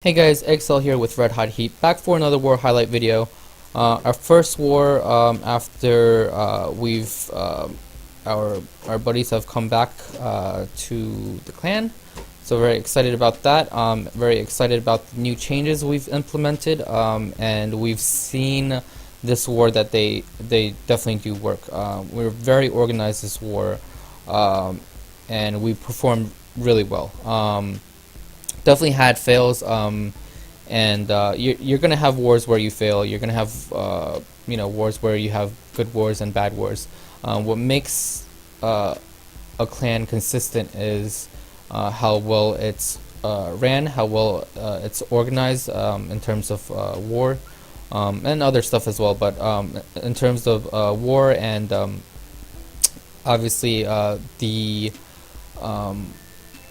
Hey guys, XL here with Red Hot Heat, back for another war highlight video. Our first war after our buddies have come back to the clan, so very excited about that. Very excited about the new changes we've implemented, and we've seen this war that they definitely do work. We're very organized this war, and we performed really well. Definitely had fails, and you're gonna have wars where you fail. You're gonna have wars where you have good wars and bad wars. What makes a clan consistent is how well it's ran, how well it's organized in terms of war, and other stuff as well. But in terms of war and obviously the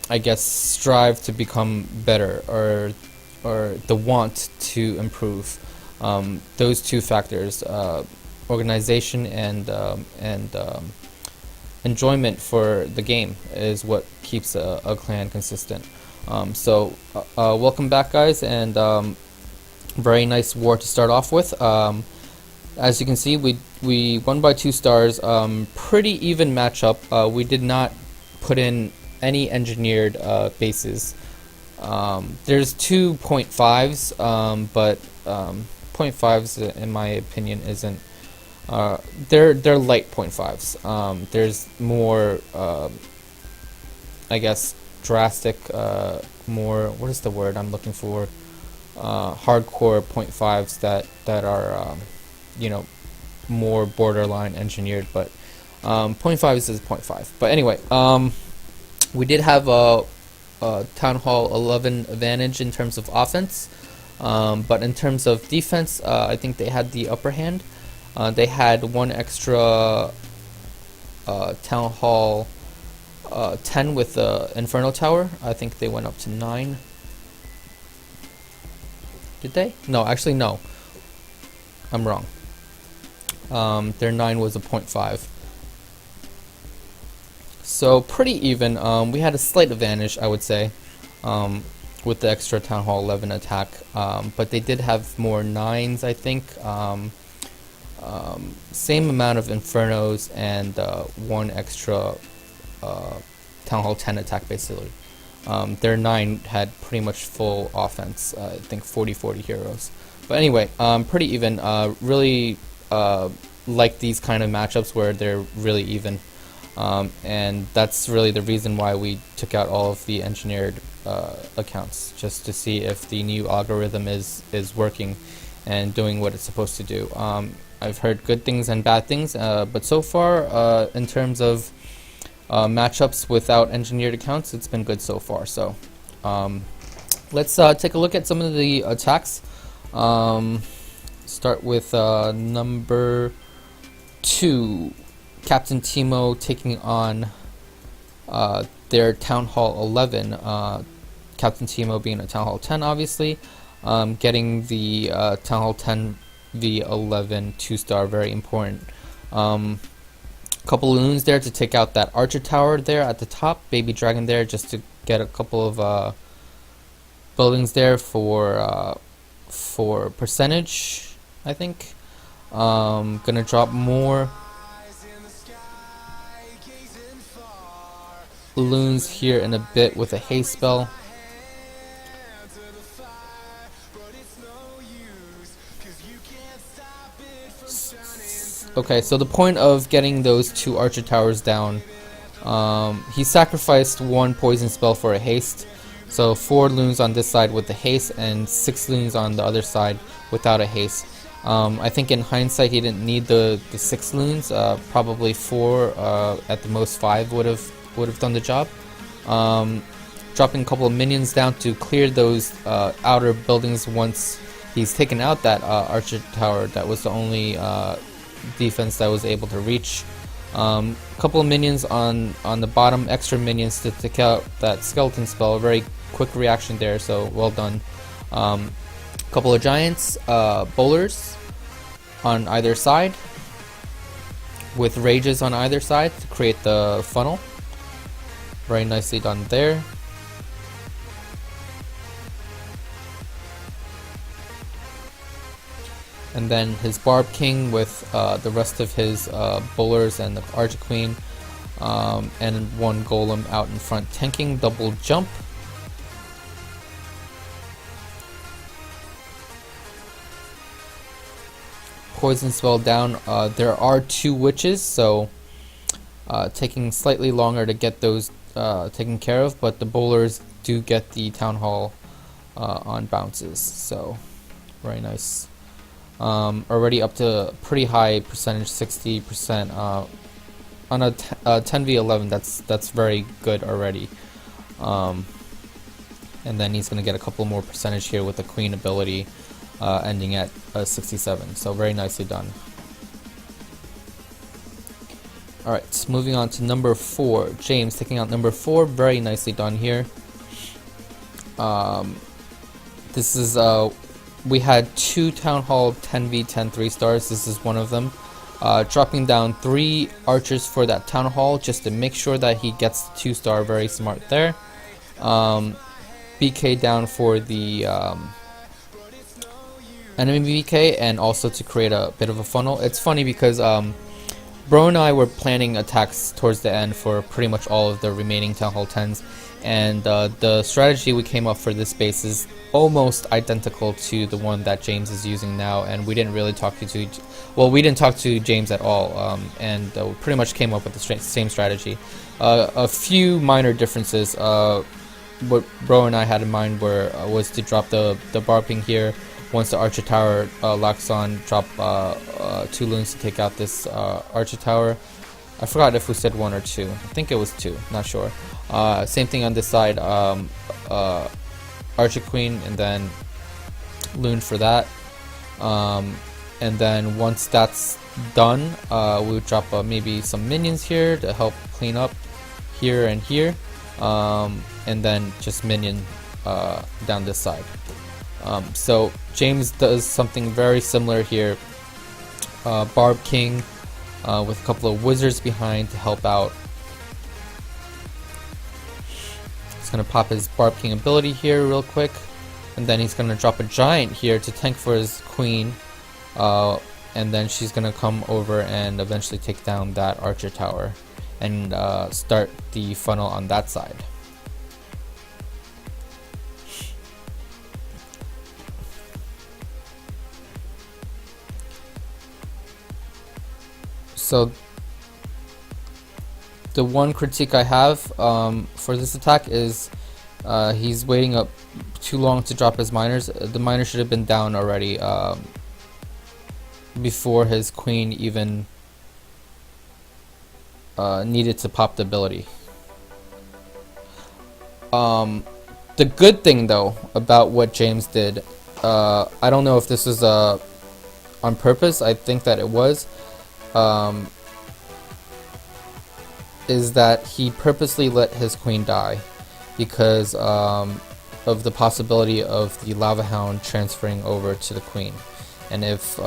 I guess strive to become better, or the want to improve. Those two factors, organization and enjoyment for the game, is what keeps a clan consistent. Welcome back, guys, and very nice war to start off with. As you can see, we won by 2 stars. Pretty even matchup. We did not put in any engineered bases. There's 2 .5s, but 0.5s in my opinion isn't. They're light 0.5s. There's more, I guess, drastic, more, what is the word I'm looking for? Hardcore 0.5s that are more borderline engineered, but 0.5s is 0.5. But anyway, we did have a Town Hall 11 advantage in terms of offense, but in terms of defense, I think they had the upper hand. They had 1 extra Town Hall 10 with the Inferno Tower. I think they went up to 9. Did they? No, actually no. I'm wrong. Their 9 was a 0.5. So pretty even. We had a slight advantage, I would say, with the extra Town Hall 11 attack, but they did have more 9s, I think. Same amount of Infernos and 1 extra Town Hall 10 attack, basically. Their 9 had pretty much full offense, I think 40-40 heroes. But anyway, pretty even. Really like these kind of matchups where they're really even. And that's really the reason why we took out all of the engineered accounts, just to see if the new algorithm is working and doing what it's supposed to do. I've heard good things and bad things, but so far, in terms of matchups without engineered accounts, it's been good so far. So let's take a look at some of the attacks. Start with number 2. Captain Teemo taking on their Town Hall 11. Captain Teemo being a Town Hall 10, obviously. Getting the Town Hall 10 V11 2-star, very important. Couple loons there to take out that Archer Tower there at the top. Baby Dragon there just to get a couple of buildings there for percentage, I think. Gonna drop more loons here in a bit with a haste spell. Okay, so the point of getting those 2 Archer Towers down, he sacrificed 1 poison spell for a haste, so 4 loons on this side with the haste and 6 loons on the other side without a haste. I think in hindsight he didn't need the 6 loons. Probably 4, at the most 5 would have done the job. Dropping a couple of minions down to clear those outer buildings once he's taken out that Archer Tower. That was the only defense that was able to reach. Couple of minions on the bottom, extra minions to take out that skeleton spell. A very quick reaction there, so well done. Couple of giants, bowlers on either side, with rages on either side to create the funnel. Very nicely done there. and then his Barb King with the rest of his bowlers and the Archer Queen, and one Golem out in front tanking. Double jump. Poison spell down. There are 2 witches, so taking slightly longer to get those taken care of, but the bowlers do get the Town Hall on bounces, so very nice. Already up to pretty high percentage, 60%. On a 10v11, that's very good already. And then he's going to get a couple more percentage here with the Queen ability, ending at 67, so very nicely done. Alright, moving on to number 4. James taking out number 4, very nicely done here. This is, we had 2 Town Hall 10v10 3 stars, this is one of them. Dropping down 3 archers for that Town Hall just to make sure that he gets the 2-star, very smart there. BK down for the enemy BK, and also to create a bit of a funnel. It's funny because Bro and I were planning attacks towards the end for pretty much all of the remaining Town Hall 10s, and the strategy we came up for this base is almost identical to the one that James is using now, and we didn't really talk to we didn't talk to James at all, and we pretty much came up with the same strategy. A few minor differences. What Bro and I had in mind was to drop the Barping here. Once the Archer Tower locks on, drop 2 loons to take out this Archer Tower. I forgot if we said 1 or 2. I think it was 2, not sure. Same thing on this side, Archer Queen, and then loon for that. And then once that's done, we would drop maybe some minions here to help clean up here and here, and then just minion down this side. So James does something very similar here. Barb King with a couple of wizards behind to help out. He's going to pop his Barb King ability here real quick, and then he's going to drop a giant here to tank for his queen, and then she's going to come over and eventually take down that Archer Tower and start the funnel on that side. So the one critique I have for this attack is he's waiting up too long to drop his miners. The miners should have been down already before his queen even needed to pop the ability. The good thing though about what James did, I don't know if this was on purpose, I think that it was, is that he purposely let his queen die because of the possibility of the Lava Hound transferring over to the queen. And if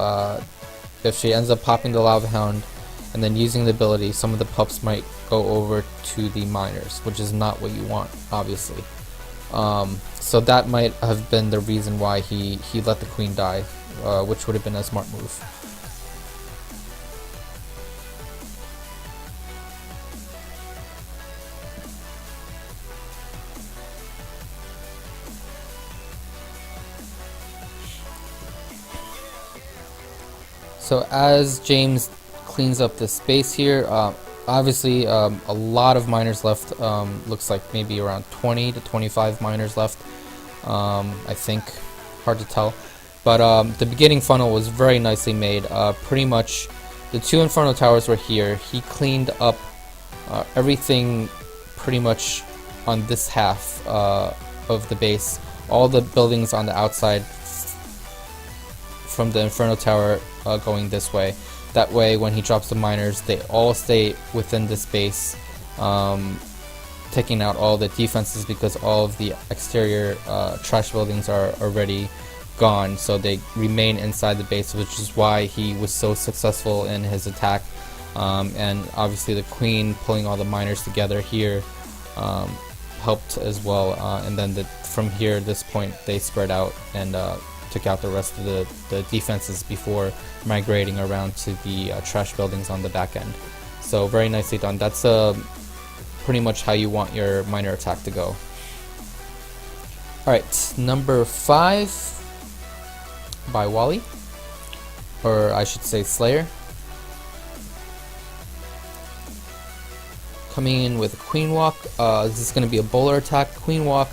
she ends up popping the Lava Hound and then using the ability, some of the pups might go over to the miners, which is not what you want, obviously. So that might have been the reason why he let the queen die, which would have been a smart move. So as James cleans up this space here, obviously a lot of miners left. Looks like maybe around 20 to 25 miners left, I think, hard to tell. But the beginning funnel was very nicely made. Pretty much the 2 Inferno Towers were here. He cleaned up everything pretty much on this half of the base. All the buildings on the outside from the Inferno Tower going this way. That way when he drops the miners, they all stay within this base, taking out all the defenses because all of the exterior trash buildings are already gone, so they remain inside the base, which is why he was so successful in his attack. And obviously the queen pulling all the miners together here helped as well, and then from here, this point, they spread out and took out the rest of the defenses before migrating around to the trash buildings on the back end. So very nicely done. That's pretty much how you want your miner attack to go. Alright, number 5 by Wally, or I should say Slayer. Coming in with a Queen Walk. This is going to be a bowler attack. Queen Walk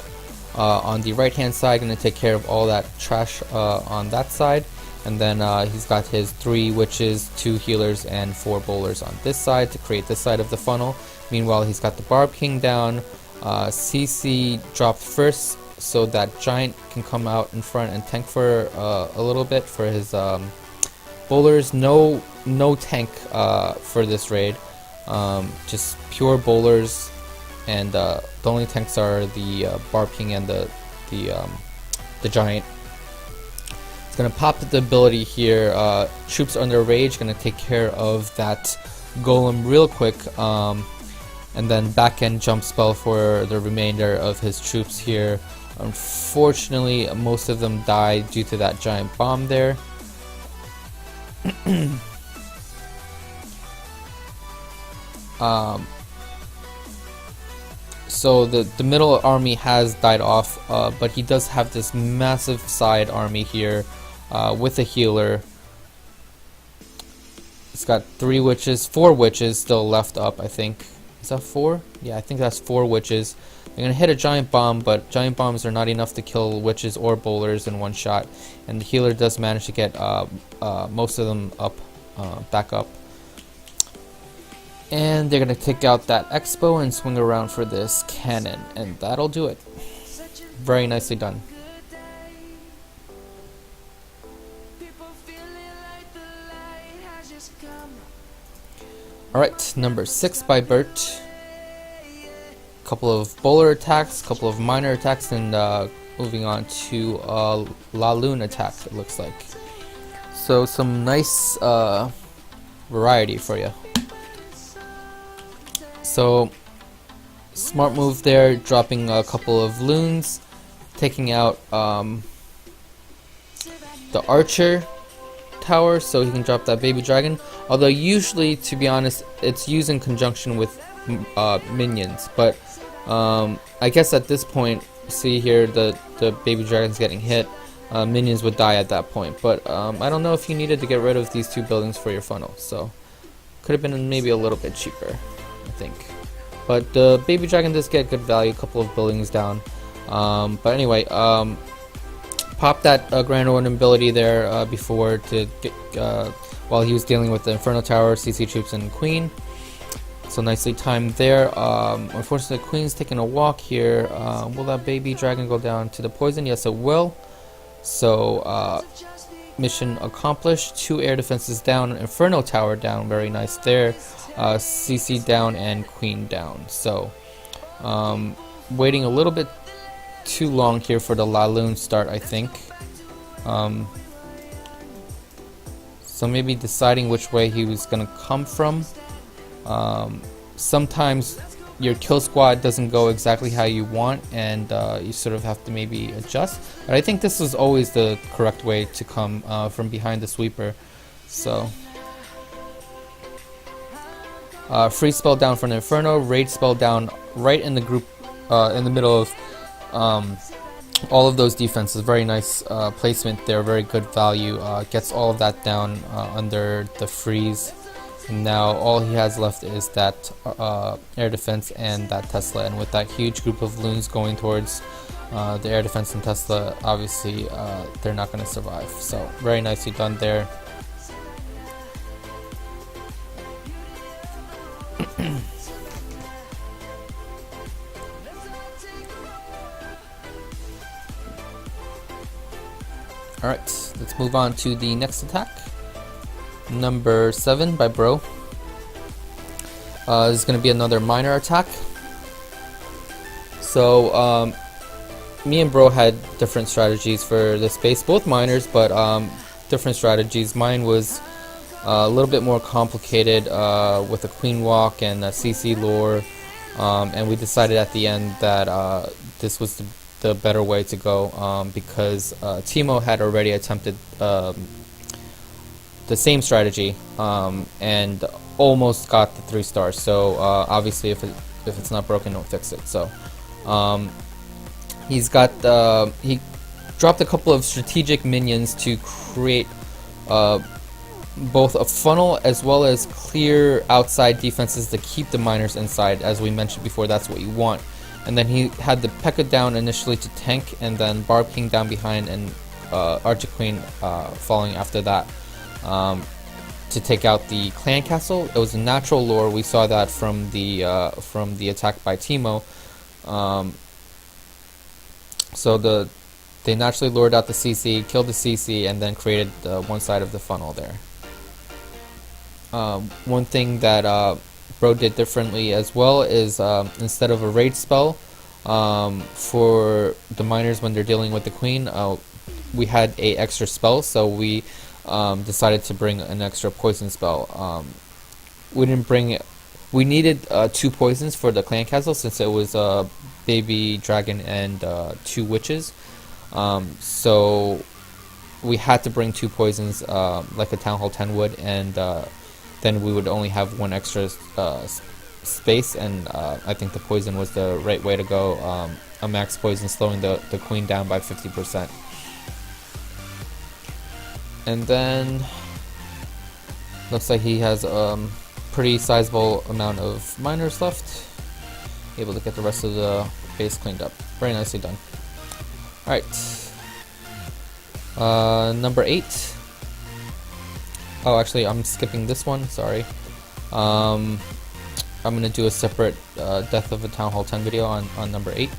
on the right hand side, going to take care of all that trash on that side. And then he's got his 3 witches, 2 healers, and 4 bowlers on this side to create this side of the funnel. Meanwhile, he's got the Barb King down. CC dropped first so that Giant can come out in front and tank for a little bit for his bowlers. No tank for this raid. Just pure bowlers, and the only tanks are the Barb King and the Giant. It's gonna pop the ability here. Troops under rage, gonna take care of that golem real quick, and then back end jump spell for the remainder of his troops here. Unfortunately, most of them died due to that giant bomb there. So the middle army has died off, but he does have this massive side army here with a healer. It's got 4 witches still left up, I think. Is that 4? Yeah, I think that's 4 witches. They're gonna hit a giant bomb, but giant bombs are not enough to kill witches or bowlers in one shot. And the healer does manage to get most of them up, back up. And they're gonna take out that Expo and swing around for this cannon, and that'll do it. Very nicely done. Alright, number 6 by Bert. Couple of bowler attacks, couple of minor attacks, and moving on to La Lune attack, it looks like. So some nice variety for you. So smart move there, dropping a couple of loons, taking out the archer tower so he can drop that baby dragon. Although usually, to be honest, it's used in conjunction with minions, but I guess at this point, see here the baby dragon's getting hit, minions would die at that point. But I don't know if you needed to get rid of these 2 buildings for your funnel, so could have been maybe a little bit cheaper, I think. But the baby dragon does get good value, a couple of buildings down. But anyway, pop that Grand Order ability there before to get while he was dealing with the Inferno Tower, CC troops, and Queen. So nicely timed there. Unfortunately, Queen's taking a walk here. Will that baby dragon go down to the poison? Yes, it will. So mission accomplished. 2 air defenses down, Inferno Tower down, very nice there. CC down and Queen down. So waiting a little bit too long here for the La Lune start, I think. So maybe deciding which way he was gonna come from. Sometimes your kill squad doesn't go exactly how you want, and you sort of have to maybe adjust. But I think this was always the correct way to come from behind the sweeper. So free spell down for an Inferno, raid spell down right in the group, in the middle of all of those defenses. Very nice placement there, very good value. Gets all of that down under the freeze. And now all he has left is that air defense and that Tesla, and with that huge group of loons going towards the air defense and Tesla, obviously they're not going to survive. So very nicely done there. Alright, let's move on to the next attack. Number 7 by Bro. This is going to be another minor attack. So me and Bro had different strategies for this base, both minors, but different strategies. Mine was a little bit more complicated with a Queen Walk and a CC lore, and we decided at the end that this was the better way to go, because Teemo had already attempted the same strategy, and almost got the 3 stars. So obviously, if it's not broken, don't fix it. So he dropped a couple of strategic minions to create both a funnel as well as clear outside defenses to keep the miners inside. As we mentioned before, that's what you want. And then he had the P.E.K.K.A down initially to tank, and then Barb King down behind, and Archer Queen following after that, to take out the clan castle. It was a natural lure. We saw that from the attack by Teemo. So they naturally lured out the CC, killed the CC, and then created one side of the funnel there. One thing that Bro did differently as well is, instead of a rage spell for the miners when they're dealing with the queen, we had a extra spell, so we decided to bring an extra poison spell. We didn't bring it. We needed 2 poisons for the clan castle, since it was a baby dragon and 2 witches. So we had to bring 2 poisons, like a Town Hall 10 would, and then we would only have 1 extra space, and I think the poison was the right way to go. A max poison slowing the queen down by 50%. And then looks like he has pretty sizable amount of miners left. Able to get the rest of the base cleaned up. Very nicely done. Alright. Number 8. Oh, actually, I'm skipping this one. Sorry. I'm gonna do a separate Death of a Town Hall 10 video on number 8.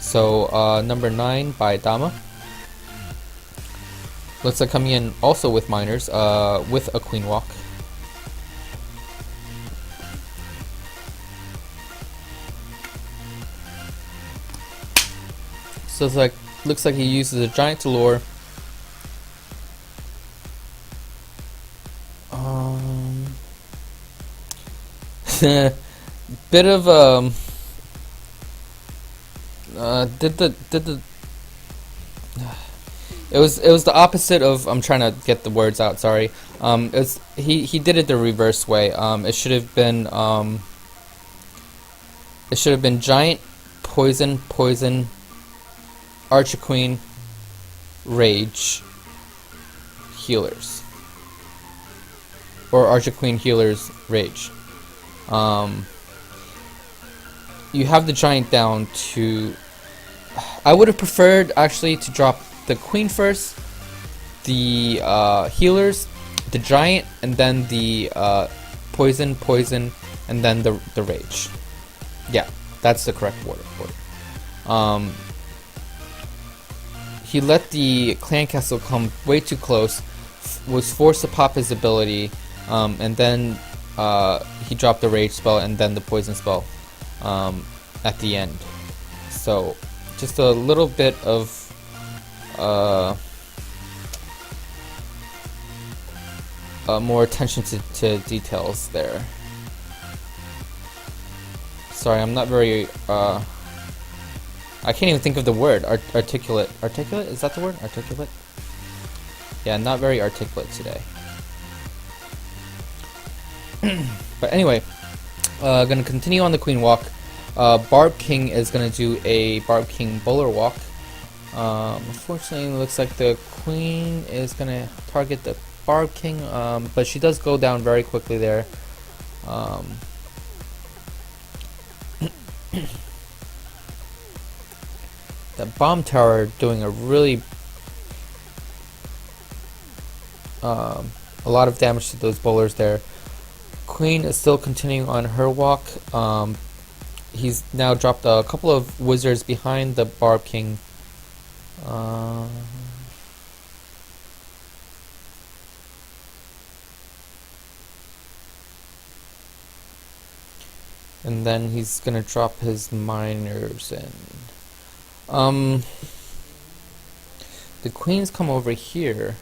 So, number 9 by Dama. Looks like coming in also with miners, with a Queen Walk. So it's like, looks like he uses a giant to lure. Bit of it was the opposite of, I'm trying to get the words out, sorry. He did it the reverse way. It should have been giant, poison, Archer Queen, rage, healers. Or Archer Queen, healers, rage. You have the giant down to... I would have preferred actually to drop the queen first, the healers, the giant, and then the poison, and then the rage. Yeah, that's the correct order. He let the clan castle come way too close, was forced to pop his ability, and then he dropped the rage spell and then the poison spell at the end. So just a little bit of more attention to details there. Sorry, I'm not very I can't even think of the word. Articulate. Articulate? Is that the word? Articulate? Yeah, not very articulate today. But anyway, gonna continue on the Queen Walk. Barb King is gonna do a Barb King Bowler Walk. Unfortunately, it looks like the Queen is gonna target the Barb King, but she does go down very quickly there. That bomb tower doing a really a lot of damage to those bowlers there. Queen is still continuing on her walk. He's now dropped a couple of wizards behind the Barb King. And then he's gonna drop his miners in. The Queen's come over here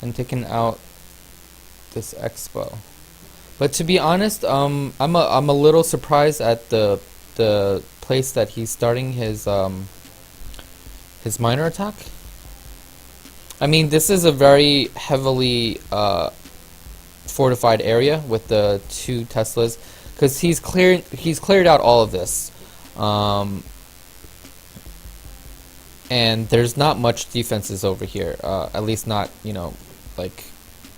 and taken out this Expo. But to be honest, I'm a little surprised at the place that he's starting his his minor attack. I mean, this is a very heavily fortified area with the 2 Teslas, because he's cleared out all of this, and there's not much defenses over here. At least not, you know, like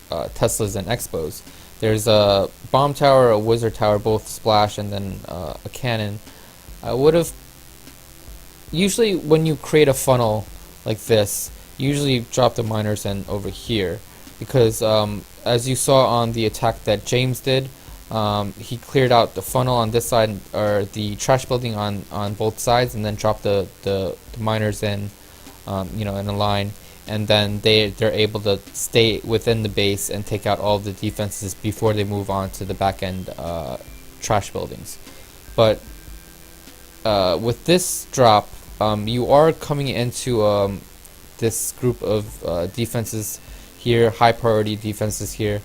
Teslas and Expos. There's a bomb tower, a wizard tower, both splash, and then a cannon. I would have usually, when you create a funnel like this, usually drop the miners in over here, because as you saw on the attack that James did, he cleared out the funnel on this side, or the trash building on both sides, and then dropped the miners in, you know, in a line, and then they're able to stay within the base and take out all the defenses before they move on to the back end trash buildings. But with this drop, you are coming into this group of defenses here, high priority defenses here,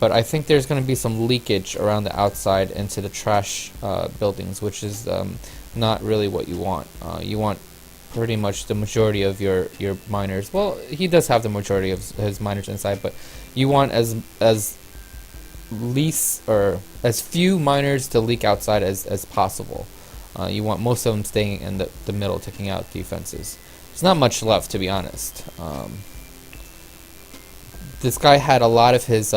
but I think there's going to be some leakage around the outside into the trash buildings, which is not really what you want. You want pretty much the majority of your miners. Well, he does have the majority of his miners inside, but you want as least or as few miners to leak outside as possible. You want most of them staying in the middle, taking out defenses. There's not much left, to be honest. This guy had a lot of his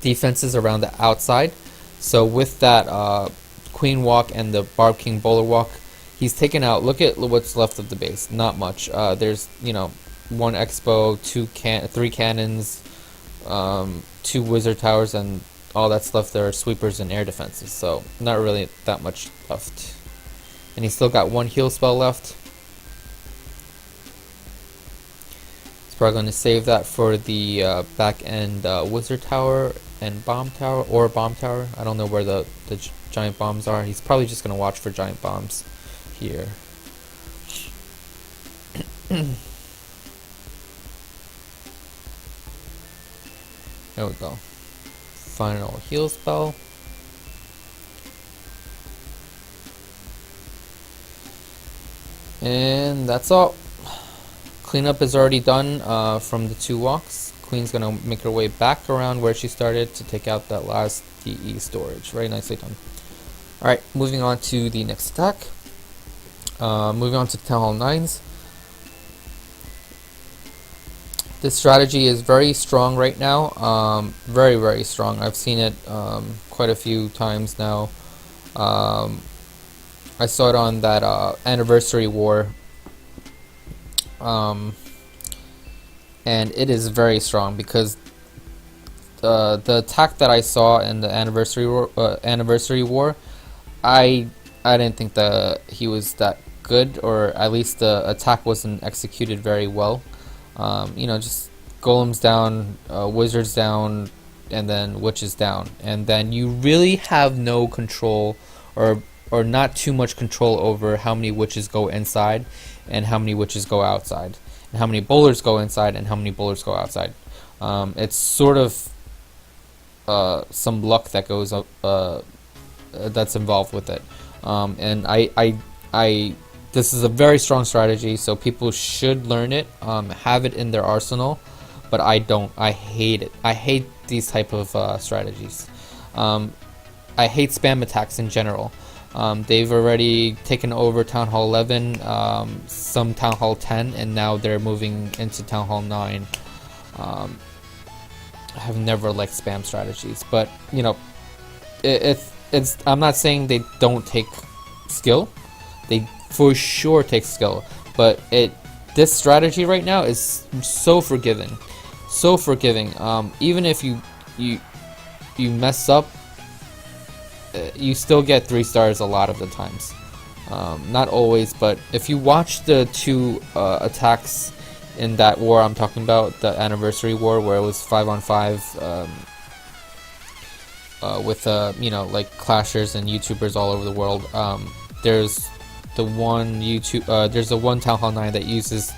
defenses around the outside, so with that Queen Walk and the Barb King Bowler Walk, he's taken out. Look at what's left of the base. Not much. There's, you know, 1 Expo, 3 cannons, 2 wizard towers, and all that's left there are sweepers and air defenses. So not really that much left. And he's still got 1 heal spell left. He's probably going to save that for the back end wizard tower and bomb tower, or bomb tower. I don't know where the giant bombs are. He's probably just going to watch for giant bombs here. There we go. Final heal spell. And that's all. Cleanup is already done from the 2 walks. Queen's gonna make her way back around where she started to take out that last DE storage. Very nicely done. Alright, moving on to the next attack. Moving on to Town Hall 9s. This strategy is very strong right now. Very, very strong. I've seen it quite a few times now. I saw it on that Anniversary War. And it is very strong, because the attack that I saw in the Anniversary War, I didn't think that he was that good, or at least the attack wasn't executed very well. You know, just golems down, wizards down, and then witches down, and then you really have no control, or not too much control over how many witches go inside and how many witches go outside, and how many bowlers go inside and how many bowlers go outside. It's sort of some luck that goes up, that's involved with it. And this is a very strong strategy, so people should learn it, have it in their arsenal, but I don't. I hate it. I hate these type of strategies. I hate spam attacks in general. They've already taken over Town Hall 11, some Town Hall 10, and now they're moving into Town Hall 9. I have never liked spam strategies, but you know, it's. I'm not saying they don't take skill. They for sure take skill, but this strategy right now is so forgiving, so forgiving. Even if you mess up, you still get 3 stars a lot of the times. Not always, but if you watch the 2 attacks in that war I'm talking about, the Anniversary War, where it was 5-on-5 with you know, like clashers and YouTubers all over the world. There's the one there's the one Town Hall 9 that uses,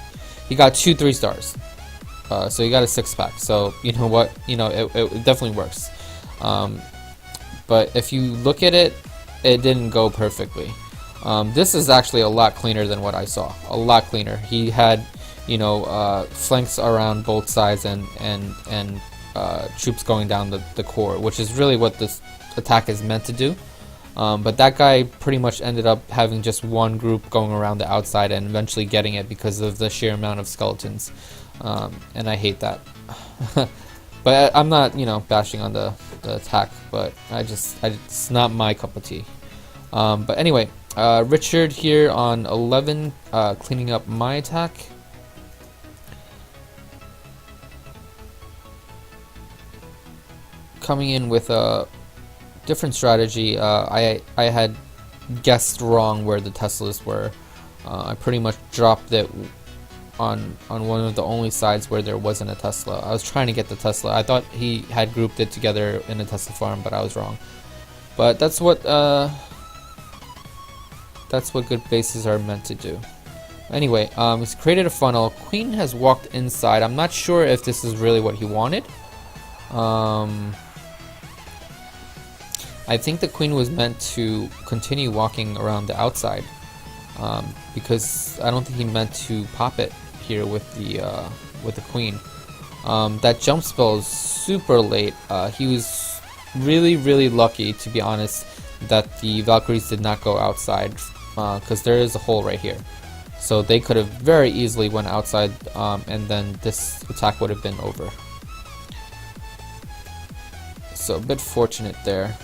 he got 2 3 stars, so he got a 6-pack. So you know what, you know, it definitely works. But if you look at it, it didn't go perfectly. This is actually a lot cleaner than what I saw. A lot cleaner. He had, you know, flanks around both sides and troops going down the core, which is really what this attack is meant to do. But that guy pretty much ended up having just one group going around the outside and eventually getting it because of the sheer amount of skeletons. And I hate that. But I'm not, you know, bashing on the attack, but it's not my cup of tea. But anyway, Richard here on 11, cleaning up my attack. Coming in with a different strategy. I had guessed wrong where the Teslas were. I pretty much dropped it on one of the only sides where there wasn't a Tesla. I was trying to get the Tesla. I thought he had grouped it together in a Tesla farm, but I was wrong. But that's what good bases are meant to do. Anyway, he's created a funnel. Queen has walked inside. I'm not sure if this is really what he wanted. I think the queen was meant to continue walking around the outside, because I don't think he meant to pop it here with the queen. That jump spell is super late. He was really lucky, to be honest, that the Valkyries did not go outside, because there is a hole right here. So they could have very easily went outside, and then this attack would have been over. So a bit fortunate there.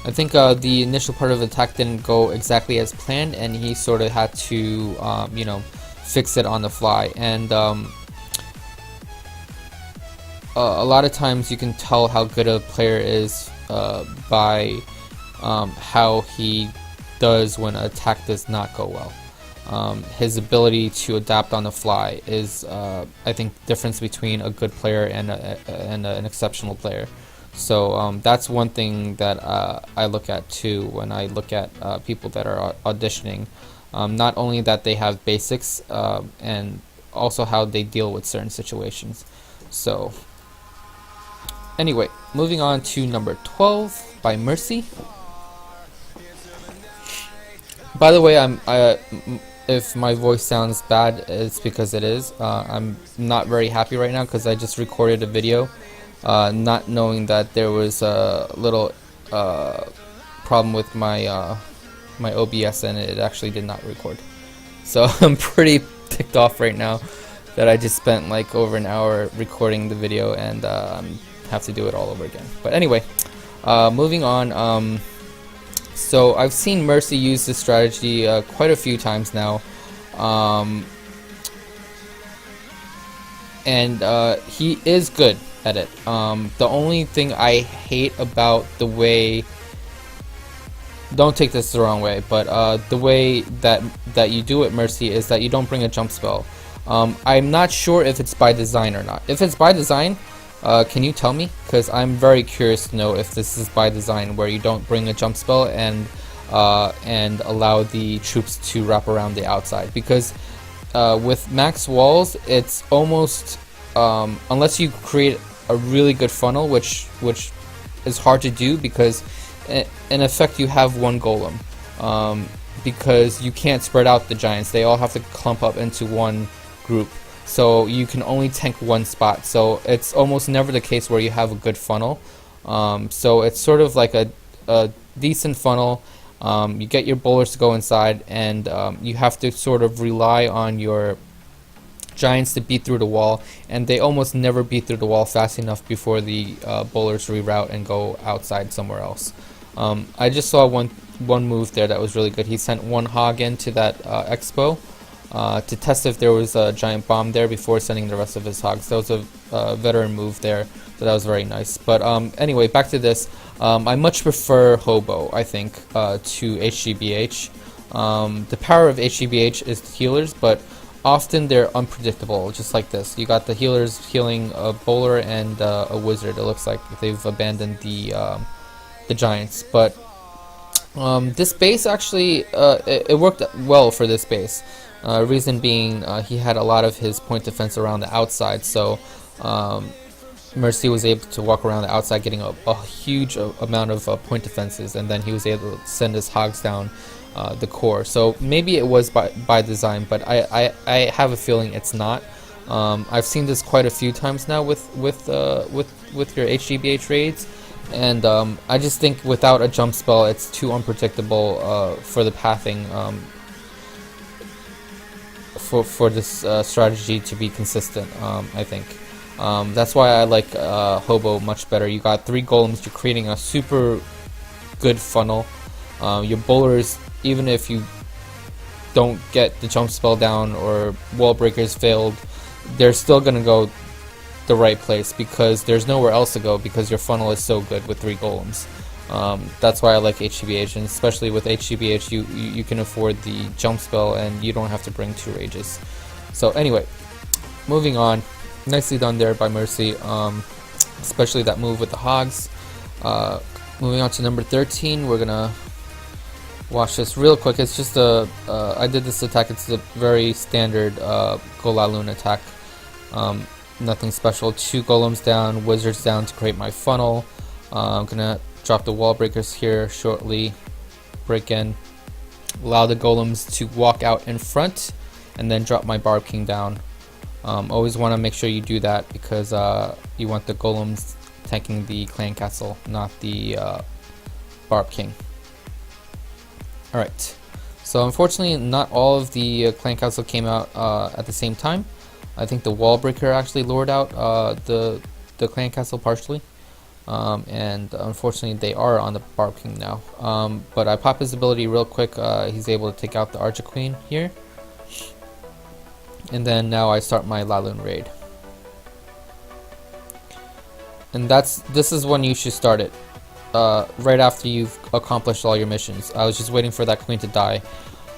I think the initial part of the attack didn't go exactly as planned, and he sort of had to, you know, fix it on the fly. And a lot of times you can tell how good a player is by how he does when an attack does not go well. His ability to adapt on the fly is, I think, the difference between a good player and an exceptional player. So that's one thing that I look at too when I look at people that are auditioning. Not only that they have basics, and also how they deal with certain situations. So anyway, moving on to number 12 by Mercy. By the way, if my voice sounds bad, it's because it is. I'm not very happy right now because I just recorded a video. Not knowing that there was a little problem with my my OBS, and it actually did not record. So I'm pretty ticked off right now that I just spent like over an hour recording the video and have to do it all over again. But anyway, moving on. So I've seen Mercy use this strategy quite a few times now. And he is good at it. The only thing I hate about the way, don't take this the wrong way, but the way that you do it, Mercy, is that you don't bring a jump spell. I'm not sure if it's by design or not. If it's by design, can you tell me? Because I'm very curious to know if this is by design, where you don't bring a jump spell and allow the troops to wrap around the outside. Because with max walls, it's almost, unless you create a really good funnel, which is hard to do, because in effect you have one golem, because you can't spread out the giants. They all have to clump up into one group, so you can only tank one spot. So it's almost never the case where you have a good funnel. So it's sort of like a decent funnel. You get your bowlers to go inside, and you have to sort of rely on your giants to beat through the wall, and they almost never beat through the wall fast enough before the bowlers reroute and go outside somewhere else. I just saw one move there that was really good. He sent one hog into that expo to test if there was a giant bomb there before sending the rest of his hogs. That was a veteran move there, so that was very nice. But anyway, back to this. I much prefer Hobo, I think, to HGBH. The power of HGBH is the healers, but often they're unpredictable, just like this. You got the healers healing a bowler and a wizard. It looks like they've abandoned the giants. But This base actually, it worked well for this base. Reason being, he had a lot of his point defense around the outside, so Mercy was able to walk around the outside getting a huge amount of point defenses, and then he was able to send his hogs down the core. So maybe it was by design, but I have a feeling it's not. I've seen this quite a few times now with your HGBH raids, and I just think without a jump spell, it's too unpredictable for the pathing for this strategy to be consistent. I think that's why I like Hobo much better. You got 3 golems, you're creating a super good funnel. Your bowlers, even if you don't get the jump spell down or wall breakers failed, they're still gonna go the right place because there's nowhere else to go because your funnel is so good with 3 golems. That's why I like HGBH, and especially with HGBH you can afford the jump spell and you don't have to bring 2 rages. So anyway, moving on. Nicely done there by Mercy, especially that move with the hogs. Moving on to number 13, we're gonna watch this real quick. It's just I did this attack, it's a very standard Golaloon attack. Nothing special. 2 golems down, wizards down to create my funnel. I'm gonna drop the wall breakers here shortly, break in, allow the golems to walk out in front, and then drop my Barb King down. Always want to make sure you do that because you want the golems tanking the clan castle, not the Barb King. Alright, so unfortunately not all of the clan castle came out at the same time. I think the wall breaker actually lured out the clan castle partially, and unfortunately they are on the Barb King now. But I pop his ability real quick. He's able to take out the Archer Queen here, and then now I start my Laloon raid. And this is when you should start it, right after you've accomplished all your missions. I was just waiting for that queen to die,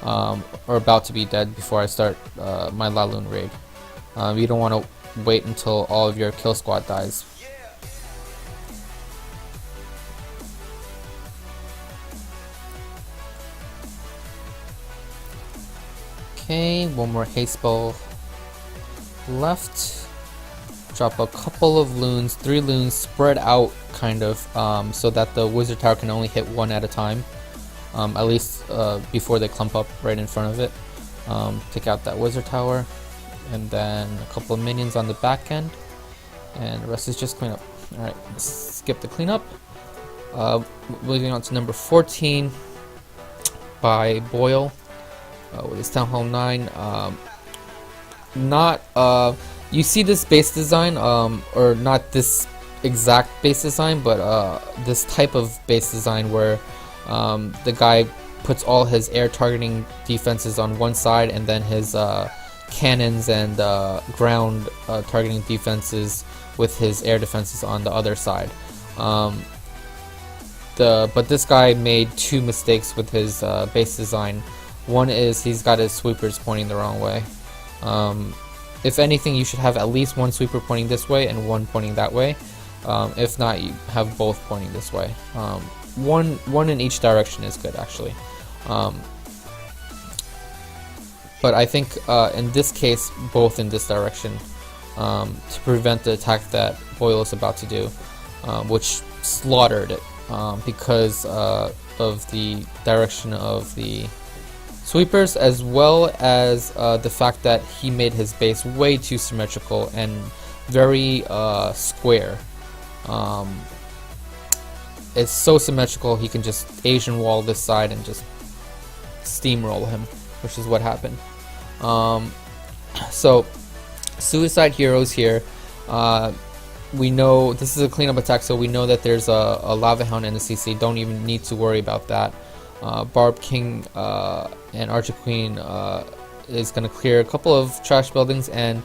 or about to be dead, before I start my Laloon raid. You don't want to wait until all of your kill squad dies. Okay, one more haste spell left. Drop a couple of loons, 3 loons spread out kind of, so that the wizard tower can only hit 1 at a time, at least before they clump up right in front of it. Take out that wizard tower, and then a couple of minions on the back end, and the rest is just cleanup. Alright, let's skip the cleanup. Moving on to number 14 by Boyle with his Town Hall 9. You see this base design, or not this exact base design, but this type of base design where the guy puts all his air targeting defenses on one side, and then his cannons and ground targeting defenses with his air defenses on the other side. But this guy made 2 mistakes with his base design. One is he's got his sweepers pointing the wrong way. If anything, you should have at least 1 sweeper pointing this way and 1 pointing that way. If not, you have both pointing this way. One in each direction is good, actually. But I think in this case, both in this direction, to prevent the attack that Boyle is about to do, which slaughtered it because of the direction of the sweepers, as well as the fact that he made his base way too symmetrical and very square. It's so symmetrical he can just Asian wall this side and just steamroll him, which is what happened. So Suicide Heroes here, we know this is a cleanup attack, so we know that there's a Lava Hound in the CC. Don't even need to worry about that. Barb King and Archer Queen is going to clear a couple of trash buildings and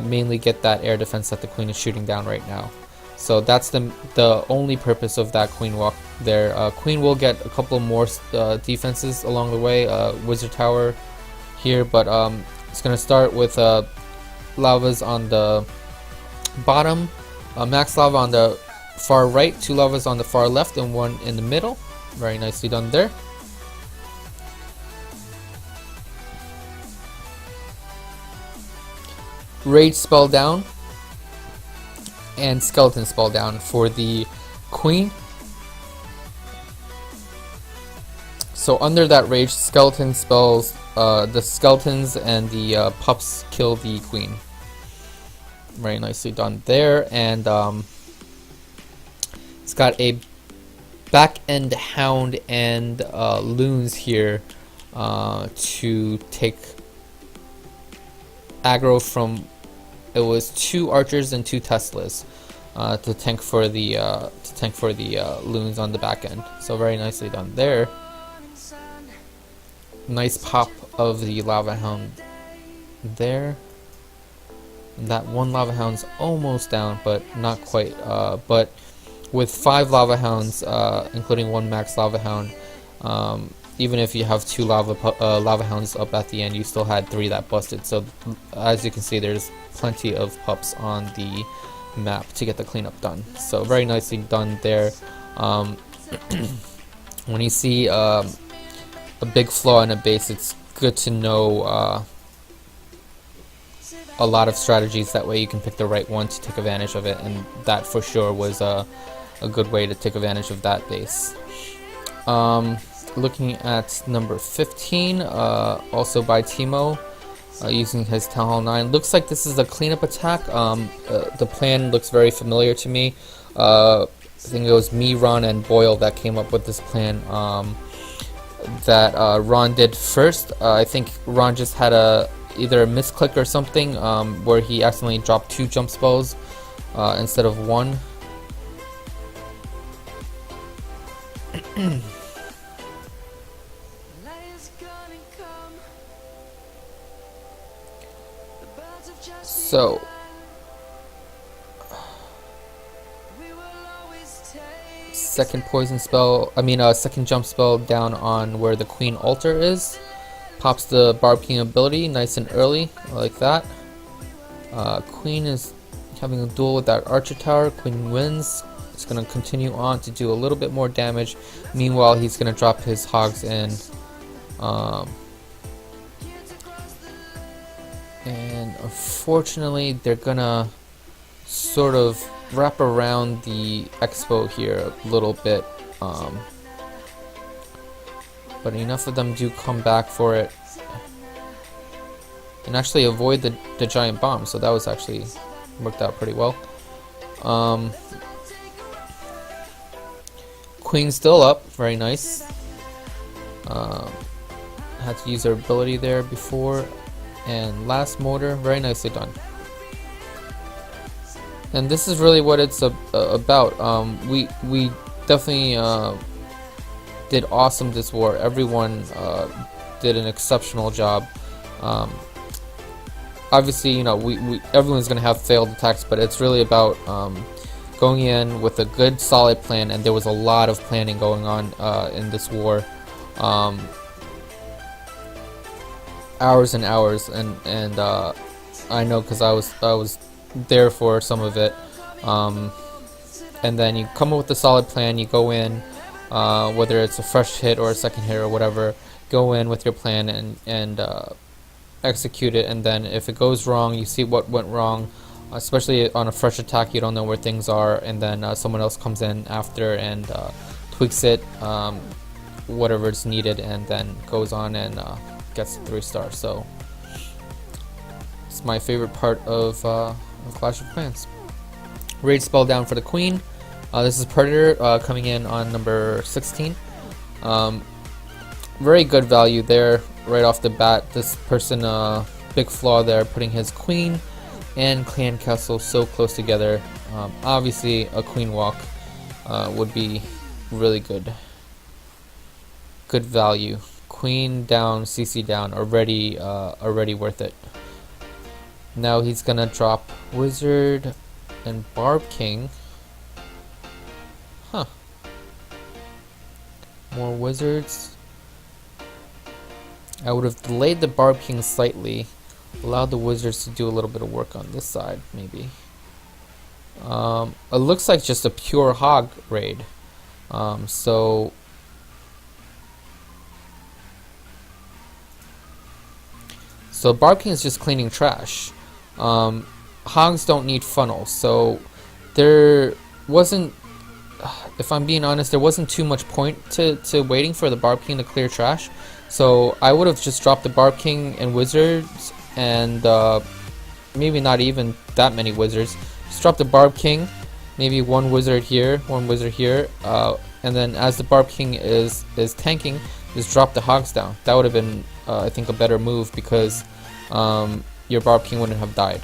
mainly get that air defense that the Queen is shooting down right now. So that's the only purpose of that Queen walk there. Queen will get a couple more defenses along the way, Wizard Tower here, but it's going to start with lavas on the bottom, max lava on the far right, 2 lavas on the far left, and 1 in the middle. Very nicely done there. Rage spell down and skeleton spell down for the queen. So under that rage, skeleton spells, the skeletons and the pups kill the queen. Very nicely done there. And it's got a back end hound and loons here to take aggro from. It was 2 archers and 2 Teslas to tank for the loons on the back end. So very nicely done there. Nice pop of the lava hound there. And that one lava hound's almost down, but not quite. But with 5 lava hounds, including 1 max lava hound, even if you have 2 lava hounds up at the end, you still had 3 that busted. So as you can see, there's plenty of pups on the map to get the cleanup done. So very nicely done there. When you see a big flaw in a base, it's good to know a lot of strategies. That way you can pick the right one to take advantage of it, and that for sure was a good way to take advantage of that base. Looking at number 15, also by Teemo, using his Town Hall 9. Looks like this is a cleanup attack. The plan looks very familiar to me. I think it was me, Ron, and Boyle that came up with this plan that Ron did first. I think Ron just had either a misclick or something where he accidentally dropped 2 jump spells instead of 1. So second poison spell, second jump spell down on where the queen altar is. Pops the Barb King ability nice and early, like that. Queen is having a duel with that archer tower. Queen wins. It's going to continue on to do a little bit more damage. Meanwhile, he's going to drop his hogs in. And unfortunately, they're going to sort of wrap around the expo here a little bit. But enough of them do come back for it. And actually avoid the giant bomb. So that was actually worked out pretty well. Queen still up. Very nice. Had to use her ability there before. And last mortar, very nicely done. And this is really what it's about. We definitely did awesome this war. Everyone did an exceptional job. Obviously, you know, everyone's gonna have failed attacks, but it's really about going in with a good, solid plan. And there was a lot of planning going on in this war. Hours and hours, and I know because I was there for some of it. And then you come up with a solid plan. You go in, whether it's a fresh hit or a second hit or whatever. Go in with your plan and execute it. And then if it goes wrong, you see what went wrong. Especially on a fresh attack, you don't know where things are, and then someone else comes in after and tweaks it, whatever is needed, and then goes on and gets 3 stars. So it's my favorite part of Clash of Clans. Rage spell down for the queen. This is Predator coming in on number 16. Very good value there right off the bat. This person, big flaw there, putting his queen and clan castle so close together. Obviously a queen walk would be really good. Good value. Queen down, CC down, already worth it. Now he's gonna drop Wizard and Barb King. Huh. More wizards. I would have delayed the Barb King slightly, allowed the wizards to do a little bit of work on this side, maybe. It looks like just a pure hog raid. So So Barb King is just cleaning trash. Hogs don't need funnels, so there wasn't, if I'm being honest, there wasn't too much point to waiting for the Barb King to clear trash. So I would have just dropped the Barb King and wizards, and maybe not even that many wizards. Just drop the Barb King, maybe one wizard here, and then as the Barb King is tanking, just drop the Hogs down. That would have been, I think, a better move, because your Barb King wouldn't have died.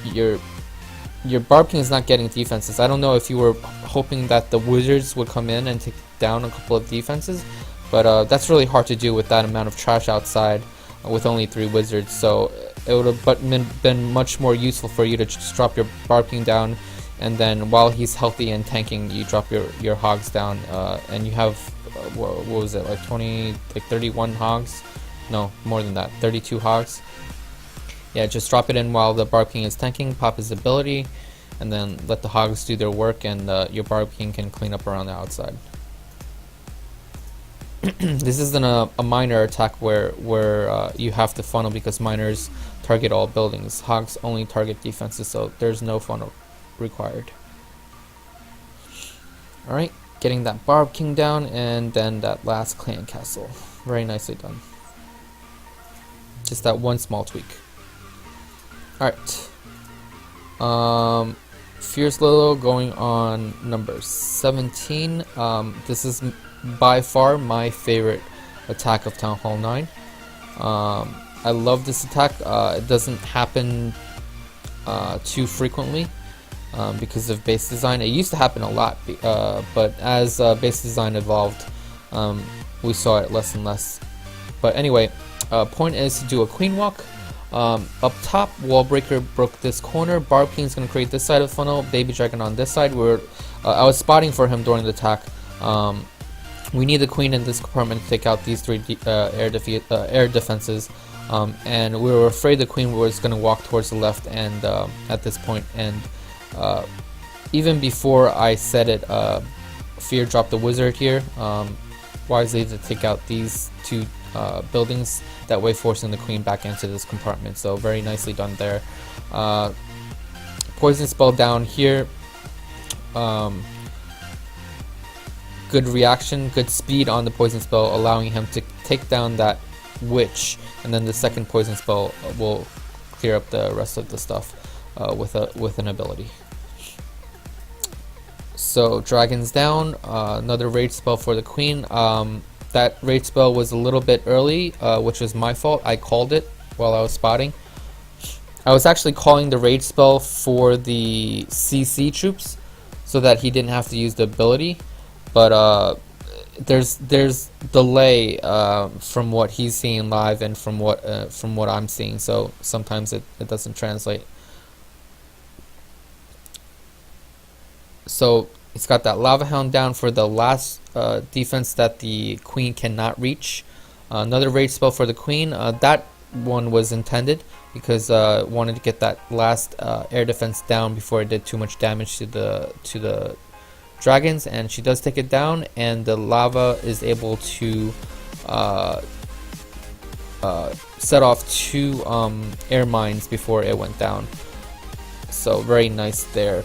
Your Barb King is not getting defenses. I don't know if you were hoping that the wizards would come in and take down a couple of defenses, but that's really hard to do with that amount of trash outside with only 3 wizards. So it would have been much more useful for you to just drop your Barb King down, and then while he's healthy and tanking, you drop your Hogs down, and you have what was it, like 31 Hogs? No, more than that, 32 Hogs. Yeah, just drop it in while the Barb King is tanking, pop his ability, and then let the Hogs do their work, and your Barb King can clean up around the outside. This isn't a miner attack where you have to funnel, because miners target all buildings. Hogs only target defenses, so there's no funnel required. Alright, getting that Barb King down, and then that last clan castle. Very nicely done. Just that one small tweak. Alright. Fierce Lilo going on number 17. This is by far my favorite attack of Town Hall 9. I love this attack. It doesn't happen too frequently because of base design. It used to happen a lot, but as base design evolved, we saw it less and less. But anyway, point is to do a queen walk. Up top, Wall Breaker broke this corner. Barb King's gonna create this side of the funnel. Baby Dragon on this side. I was spotting for him during the attack. We need the queen in this compartment to take out these 3 air defenses, and we were afraid the queen was gonna walk towards the left. And at this point, and even before I said it, Fear dropped the wizard here, wisely to take out these 2 buildings, that way forcing the queen back into this compartment. So very nicely done there. Poison spell down here. Good reaction, good speed on the poison spell, allowing him to take down that witch, and then the second poison spell will clear up the rest of the stuff with an ability. So dragons down, another rage spell for the queen. That rage spell was a little bit early, which was my fault. I called it while I was spotting. I was actually calling the rage spell for the CC troops so that he didn't have to use the ability, but there's delay from what he's seeing live and from what I'm seeing, so sometimes it doesn't translate. So it's got that Lava Hound down for the last defense that the queen cannot reach. Another rage spell for the queen. That one was intended because wanted to get that last air defense down before it did too much damage to the dragons, and she does take it down, and the lava is able to set off 2 air mines before it went down. So very nice there.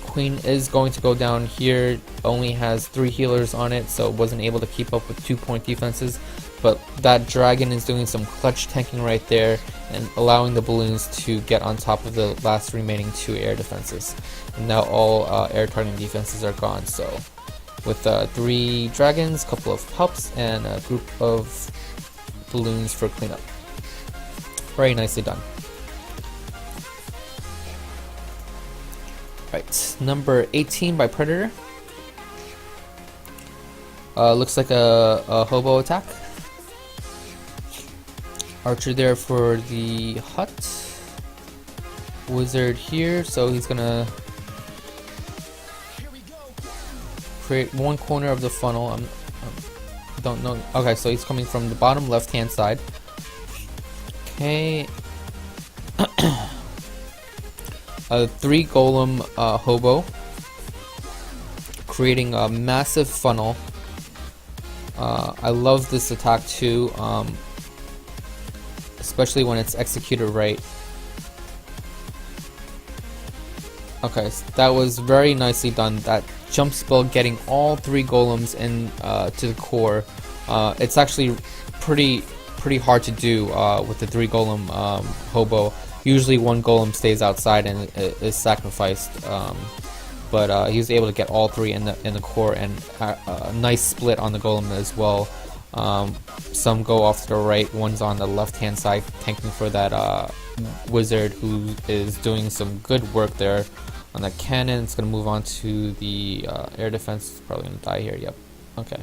Queen is going to go down here, only has 3 healers on it, so wasn't able to keep up with 2-point defenses, but that dragon is doing some clutch tanking right there and allowing the balloons to get on top of the last remaining 2 air defenses. And now all air targeting defenses are gone, so with 3 dragons, couple of pups, and a group of balloons for cleanup. Very nicely done. Right, number 18 by Predator. Looks like a hobo attack. Archer there for the hut. Wizard here, so he's gonna create one corner of the funnel. I don't know. Okay, so he's coming from the bottom left-hand side. Okay. 3 golem hobo, creating a massive funnel. I love this attack too. especially when it's executed right. Okay, so that was very nicely done. That jump spell getting all 3 golems in to the core. It's actually pretty hard to do with the 3 golem hobo. Usually 1 golem stays outside and is sacrificed, but he was able to get all 3 in the core, and a nice split on the golem as well. Some go off to the right, one's on the left hand side tanking for that wizard who is doing some good work there on that cannon. It's going to move on to the air defense. It's probably going to die here. Yep. Okay.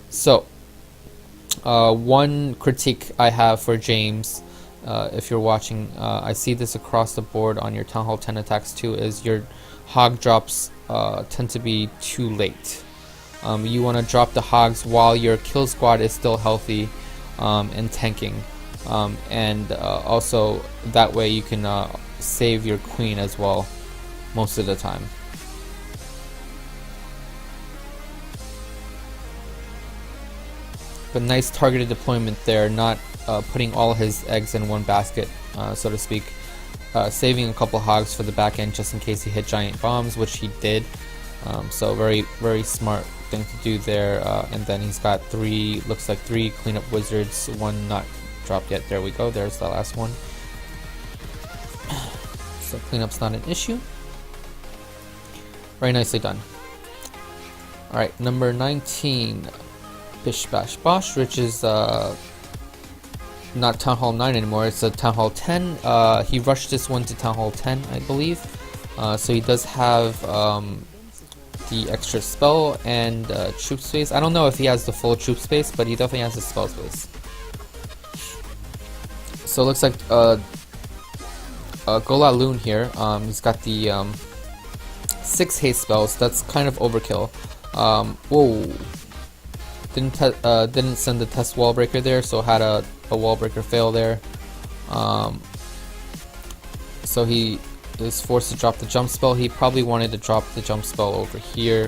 So one critique I have for James, if you're watching, I see this across the board on your Town Hall 10 attacks too, is your hog drops tend to be too late. You want to drop the hogs while your kill squad is still healthy and tanking, and also that way you can save your queen as well most of the time. But nice targeted deployment there, not putting all his eggs in one basket, so to speak. Saving a couple hogs for the back end just in case he hit giant bombs, which he did. So very smart thing to do there. And then he's got 3, looks like 3 cleanup wizards, 1 not dropped yet. There we go, there's the last one. So cleanup's not an issue. Very nicely done. Alright, number 19, Bish Bash Bosh, which is not Town Hall 9 anymore, it's a Town Hall 10. He rushed this one to Town Hall 10, I believe. So he does have the extra spell and troop space. I don't know if he has the full troop space, but he definitely has the spell space. So it looks like Gola Loon here. He's got the 6 haste spells. That's kind of overkill. Whoa! Didn't send the test wall breaker there, so had a wall breaker fail there. So he is forced to drop the jump spell. He probably wanted to drop the jump spell over here,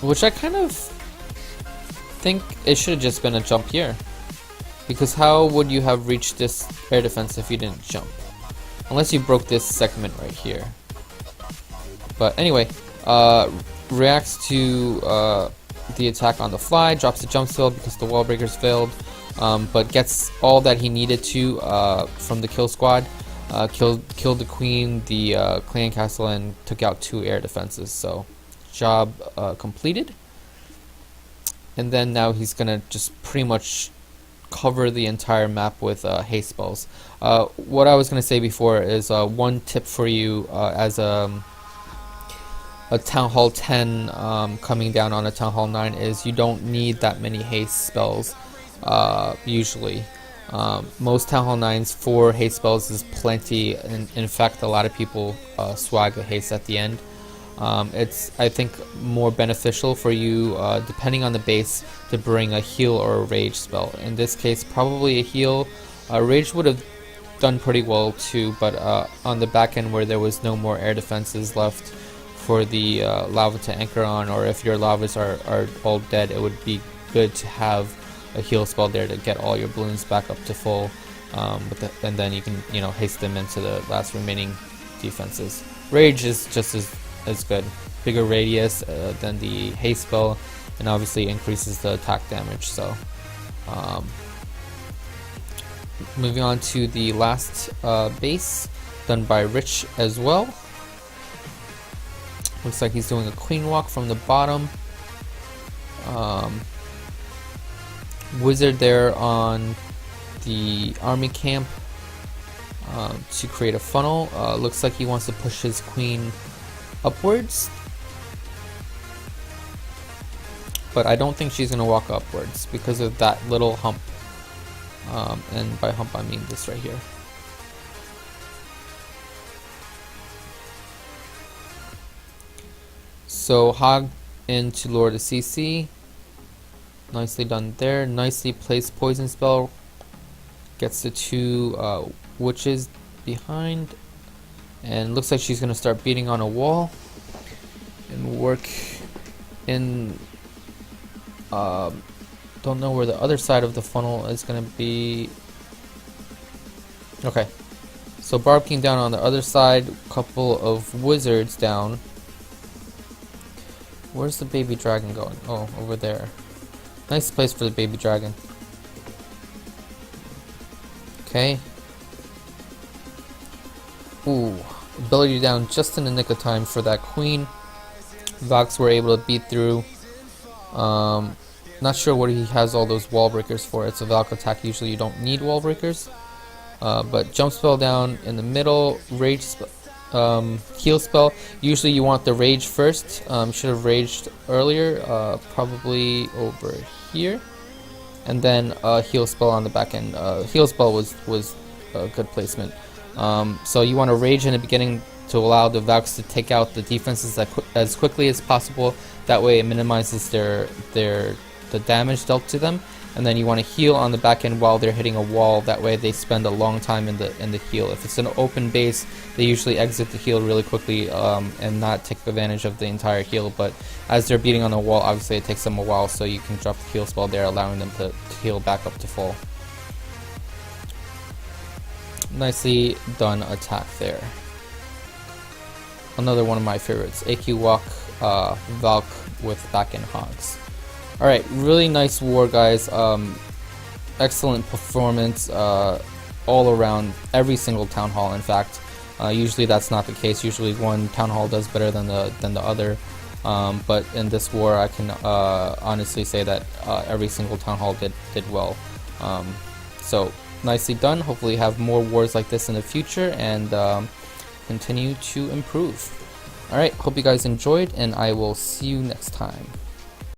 which I kind of think it should have just been a jump here, because how would you have reached this air defense if you didn't jump? Unless you broke this segment right here. But anyway, reacts to the attack on the fly, drops the jump spell because the wall breakers failed, but gets all that he needed to from the kill squad. Killed the queen, the clan castle, and took out 2 air defenses. So job completed. And then now he's gonna just pretty much cover the entire map with haste spells. What I was gonna say before is one tip for you as a Town Hall 10 coming down on a Town Hall 9 is you don't need that many haste spells usually. Most Town Hall 9s, 4 haste spells is plenty. In fact, a lot of people swag a haste at the end. It's, I think, more beneficial for you, depending on the base, to bring a heal or a rage spell. In this case, probably a heal. Rage would have done pretty well too, but on the back end where there was no more air defenses left for the lava to anchor on, or if your lavas are all dead, it would be good to have a heal spell there to get all your balloons back up to full, and then you can, haste them into the last remaining defenses. Rage is just as good. Bigger radius than the haste spell, and obviously increases the attack damage. So moving on to the last base, done by Rich as well. Looks like he's doing a queen walk from the bottom. Wizard there on the army camp to create a funnel. Looks like he wants to push his queen upwards, but I don't think she's going to walk upwards because of that little hump. And by hump I mean this right here. So hog into Lord of CC. Nicely done there. Nicely placed poison spell. Gets the 2 witches behind. And looks like she's going to start beating on a wall. And work in don't know where the other side of the funnel is going to be. Okay, so Barb King down on the other side, couple of wizards down. Where's the baby dragon going? Oh, over there. Nice place for the baby dragon. Okay. Ooh, ability down just in the nick of time for that queen. Valks were able to beat through. Not sure what he has all those wall breakers for. It's a Valk attack. Usually you don't need wall breakers. But jump spell down in the middle. Rage heal spell. Usually you want the rage first. Should have raged earlier. Probably over here. And then heal spell on the back end. Heal spell was a good placement. So you want to rage in the beginning to allow the Valks to take out the defenses as quickly as possible. That way it minimizes the damage dealt to them. And then you want to heal on the back end while they're hitting a wall. That way they spend a long time in the heal. If it's an open base, they usually exit the heal really quickly and not take advantage of the entire heal. But as they're beating on the wall, obviously it takes them a while, so you can drop the heal spell there, allowing them to heal back up to full. Nicely done attack there. Another one of my favorites, AQ Walk Valk with back end hogs. Alright, really nice war, guys. Excellent performance all around, every single town hall, in fact. Usually that's not the case. Usually one town hall does better than the other. But in this war, I can honestly say that every single town hall did well. So nicely done. Hopefully have more wars like this in the future and continue to improve. Alright, hope you guys enjoyed, and I will see you next time.